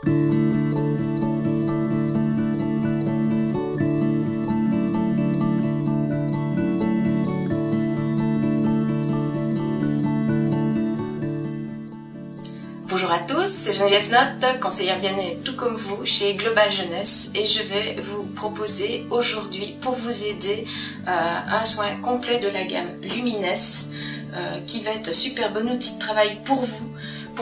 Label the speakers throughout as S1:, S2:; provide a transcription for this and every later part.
S1: Bonjour à tous, c'est Geneviève Notte, conseillère bien-être tout comme vous chez Global Jeunesse, et je vais vous proposer aujourd'hui pour vous aider un soin complet de la gamme Lumines qui va être un super bon outil de travail pour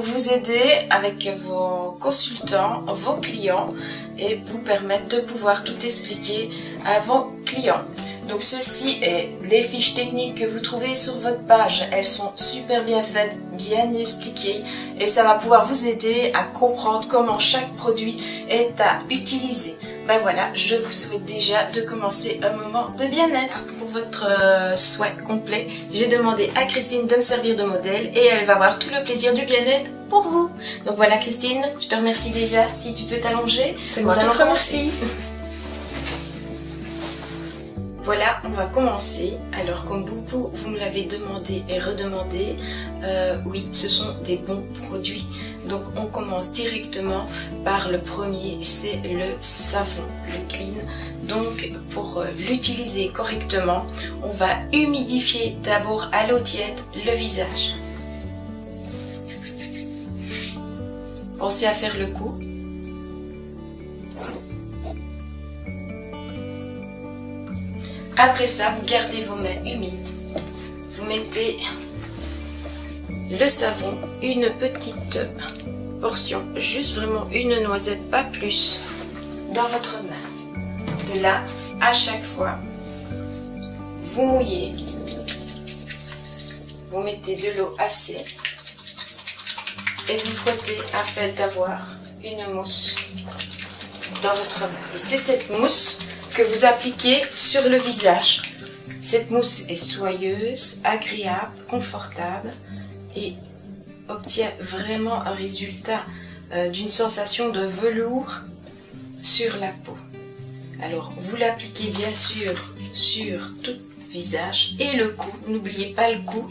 S1: vous aider avec vos consultants, vos clients et vous permettre de pouvoir tout expliquer à vos clients. Donc ceci est les fiches techniques que vous trouvez sur votre page. Elles sont super bien faites, bien expliquées et ça va pouvoir vous aider à comprendre comment chaque produit est à utiliser. Ben voilà, je vous souhaite déjà de commencer un moment de bien-être pour votre soin complet. J'ai demandé à Christine de me servir de modèle et elle va avoir tout le plaisir du bien-être pour vous. Donc voilà Christine, je te remercie déjà. Si tu peux t'allonger,
S2: c'est moi qui te remercie.
S1: Voilà, on va commencer. Alors comme beaucoup vous me l'avez demandé et redemandé, oui, ce sont des bons produits. Donc on commence directement par le premier, c'est le savon, le clean. Donc pour l'utiliser correctement, on va humidifier d'abord à l'eau tiède le visage. Pensez à faire le coup. Après ça, vous gardez vos mains humides. Vous mettez le savon, une petite portion, juste vraiment une noisette, pas plus, dans votre main. De là, à chaque fois, vous mouillez. Vous mettez de l'eau assez et vous frottez afin d'avoir une mousse dans votre main. Et c'est cette mousse que vous appliquez sur le visage. Cette mousse est soyeuse, agréable, confortable et obtient vraiment un résultat d'une sensation de velours sur la peau. Alors vous l'appliquez bien sûr sur tout le visage et le cou, n'oubliez pas le cou,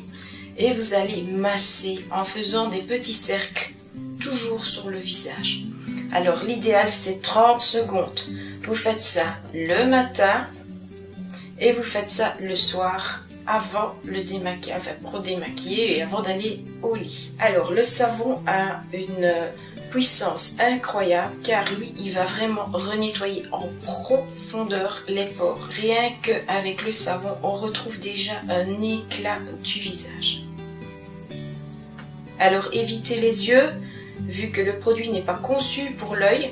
S1: et vous allez masser en faisant des petits cercles toujours sur le visage. Alors l'idéal c'est 30 secondes. Vous faites ça le matin et vous faites ça le soir avant le démaquillage, enfin pour démaquiller et avant d'aller au lit. Alors le savon a une puissance incroyable car lui il va vraiment renettoyer en profondeur les pores. Rien qu'avec le savon on retrouve déjà un éclat du visage. Alors évitez les yeux, vu que le produit n'est pas conçu pour l'œil.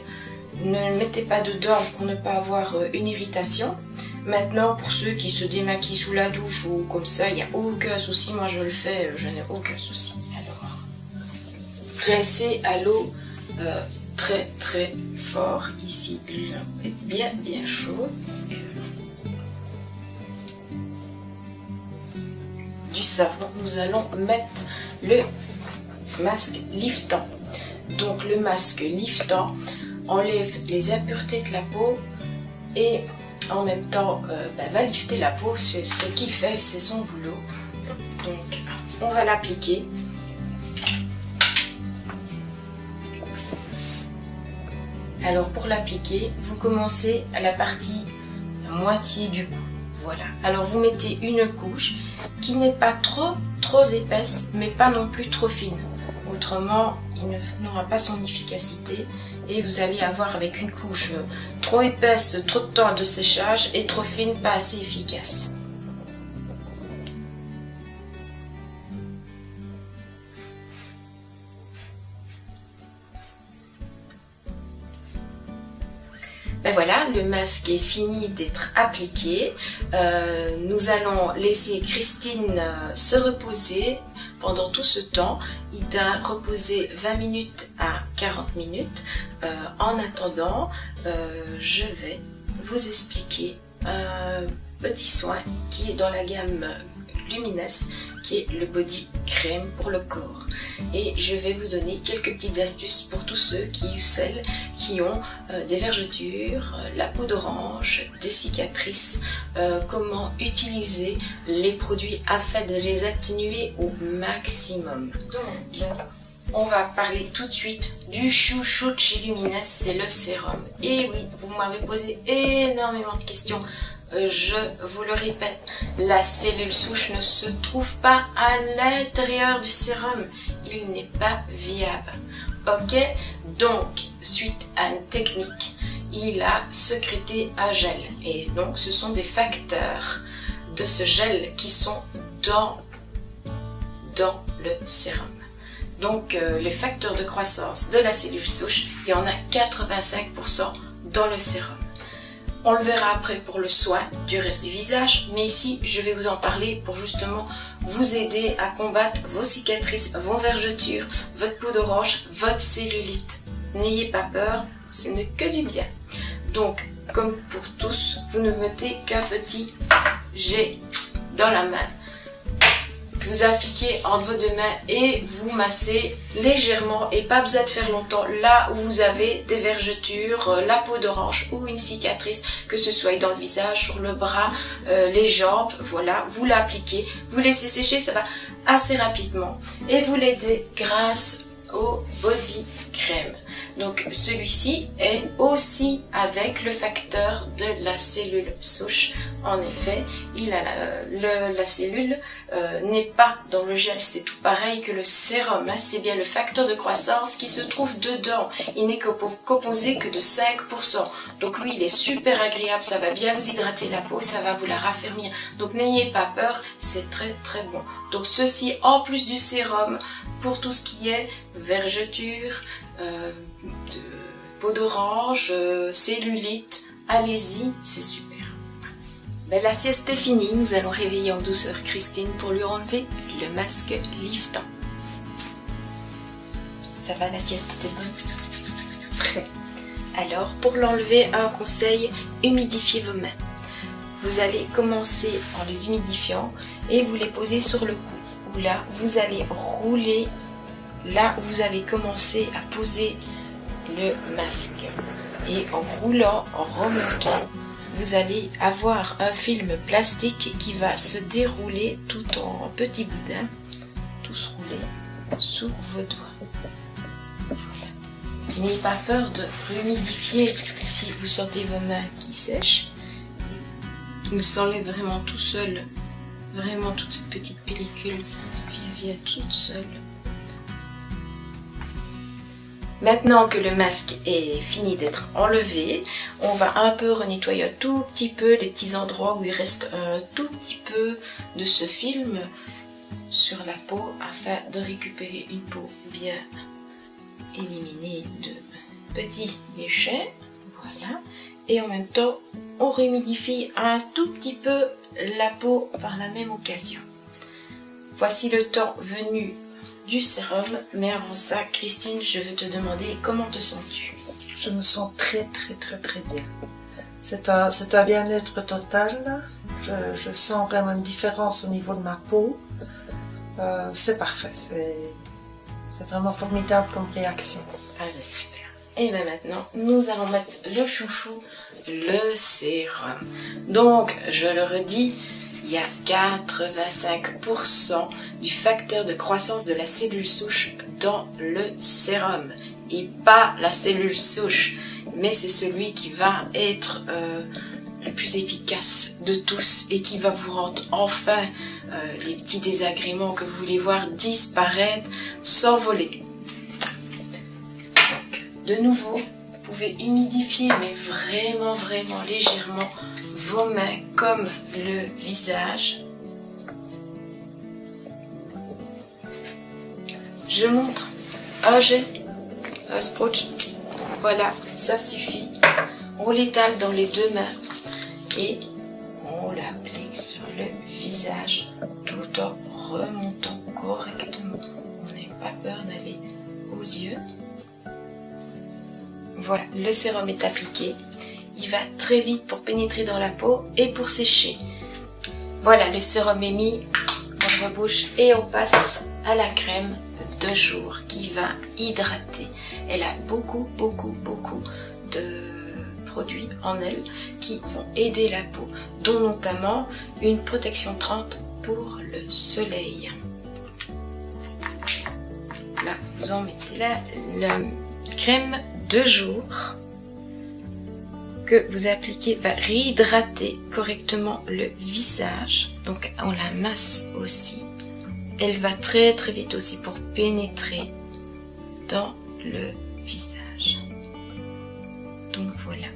S1: Ne le mettez pas dedans pour ne pas avoir une irritation. Maintenant, pour ceux qui se démaquillent sous la douche ou comme ça, il n'y a aucun souci. Moi, je le fais, je n'ai aucun souci. Alors, rincez à l'eau très très fort. Ici, l'eau est bien bien chaude. Du savon, nous allons mettre le masque liftant. Donc, le masque liftant enlève les impuretés de la peau et en même temps va lifter la peau, c'est ce qu'il fait, c'est son boulot. Donc on va l'appliquer. Alors pour l'appliquer, vous commencez à la partie moitié du cou. Voilà. Alors vous mettez une couche qui n'est pas trop épaisse, mais pas non plus trop fine. Autrement, il n'aura pas son efficacité. Et vous allez avoir avec une couche trop épaisse, trop de temps de séchage et trop fine, pas assez efficace. Ben voilà, le masque est fini d'être appliqué. Nous allons laisser Christine se reposer. Pendant tout ce temps, il doit reposer 20 minutes à 40 minutes. En attendant, je vais vous expliquer un petit soin qui est dans la gamme Lumines, qui est le body crème pour le corps. Et je vais vous donner quelques petites astuces pour tous ceux ou celles qui ont des vergetures, la peau d'orange, des cicatrices, comment utiliser les produits afin de les atténuer au maximum. Donc, on va parler tout de suite du chouchou de chez Luminess, c'est le sérum. Et oui, vous m'avez posé énormément de questions. Je vous le répète, la cellule souche ne se trouve pas à l'intérieur du sérum. Il n'est pas viable. Ok? Donc, suite à une technique, il a sécrété un gel. Et donc, ce sont des facteurs de ce gel qui sont dans le sérum. Donc, les facteurs de croissance de la cellule souche, il y en a 85% dans le sérum. On le verra après pour le soin du reste du visage, mais ici, je vais vous en parler pour justement vous aider à combattre vos cicatrices, vos vergetures, votre peau d'orange, votre cellulite. N'ayez pas peur, ce n'est que du bien. Donc, comme pour tous, vous ne mettez qu'un petit jet dans la main. Vous appliquez entre vos deux mains et vous massez légèrement et pas besoin de faire longtemps là où vous avez des vergetures, la peau d'orange ou une cicatrice, que ce soit dans le visage, sur le bras, les jambes, voilà, vous l'appliquez, vous laissez sécher, ça va assez rapidement et vous l'aidez grâce au body crème. Donc celui-ci est aussi avec le facteur de la cellule souche. En effet, il a la cellule n'est pas dans le gel, c'est tout pareil que le sérum. Hein, c'est bien le facteur de croissance qui se trouve dedans. Il n'est composé que de 5%. Donc lui, il est super agréable, ça va bien vous hydrater la peau, ça va vous la raffermir. Donc n'ayez pas peur, c'est très très bon. Donc ceci en plus du sérum pour tout ce qui est vergeture, de peau d'orange, cellulite, allez-y, c'est super. Ben, la sieste est finie, nous allons réveiller en douceur Christine pour lui enlever le masque liftant. Ça va, la sieste était bonne? Très. Alors, pour l'enlever, un conseil, humidifiez vos mains. Vous allez commencer en les humidifiant et vous les posez sur le cou. Où là, vous allez rouler là où vous avez commencé à poser le masque. Et en roulant, en remontant, vous allez avoir un film plastique qui va se dérouler tout en petits boudins, tous roulés sous vos doigts. Voilà. N'ayez pas peur de humidifier si vous sentez vos mains qui sèchent. Il s'enlève vraiment tout seul, vraiment toute cette petite pellicule vient toute seule. Maintenant que le masque est fini d'être enlevé, on va un peu renettoyer un tout petit peu les petits endroits où il reste un tout petit peu de ce film sur la peau afin de récupérer une peau bien éliminée de petits déchets. Voilà. Et en même temps, on humidifie un tout petit peu la peau par la même occasion. Voici le temps venu du sérum, mais avant ça, Christine, je veux te demander comment te sens-tu?
S2: Je me sens très bien. C'est un bien-être total. Je sens vraiment une différence au niveau de ma peau. C'est parfait. C'est vraiment formidable comme réaction.
S1: Ah ben super. Et bien maintenant, nous allons mettre le chouchou, le sérum. Donc, je le redis, il y a 85% du facteur de croissance de la cellule souche dans le sérum. Et pas la cellule souche, mais c'est celui qui va être le plus efficace de tous et qui va vous rendre enfin les petits désagréments que vous voulez voir disparaître, s'envoler. Donc, de nouveau, vous pouvez humidifier, mais vraiment légèrement vos mains comme le visage. Je montre un jet, un sprotch. Voilà, ça suffit. On l'étale dans les deux mains et on l'applique sur le visage tout en remontant correctement. On n'a pas peur d'aller aux yeux. Voilà, le sérum est appliqué. Il va très vite pour pénétrer dans la peau et pour sécher. Voilà, le sérum est mis, on rebouche et on passe à la crème de jour qui va hydrater. Elle a beaucoup de produits en elle qui vont aider la peau, dont notamment une protection 30 pour le soleil. là, vous en mettez là. La crème de jour que vous appliquez va réhydrater correctement le visage. Donc on la masse aussi. Elle va très très vite aussi pour pénétrer dans le visage. Donc voilà,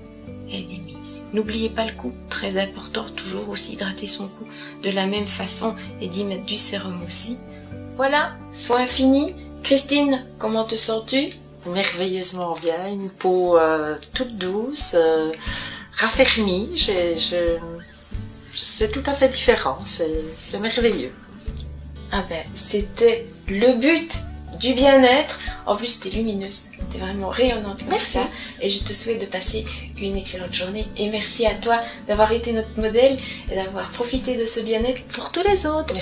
S1: elle est mise. N'oubliez pas le cou, très important, toujours aussi hydrater son cou de la même façon et d'y mettre du sérum aussi. Voilà, soin fini. Christine, comment te sens-tu?
S2: Merveilleusement bien, une peau toute douce, raffermie, c'est tout à fait différent, c'est merveilleux.
S1: Ah ben, c'était le but du bien-être. En plus, t'es lumineuse, t'es vraiment rayonnante comme
S2: Merci.
S1: ça. Et je te souhaite de passer une excellente journée. Et merci à toi d'avoir été notre modèle et d'avoir profité de ce bien-être pour tous les autres.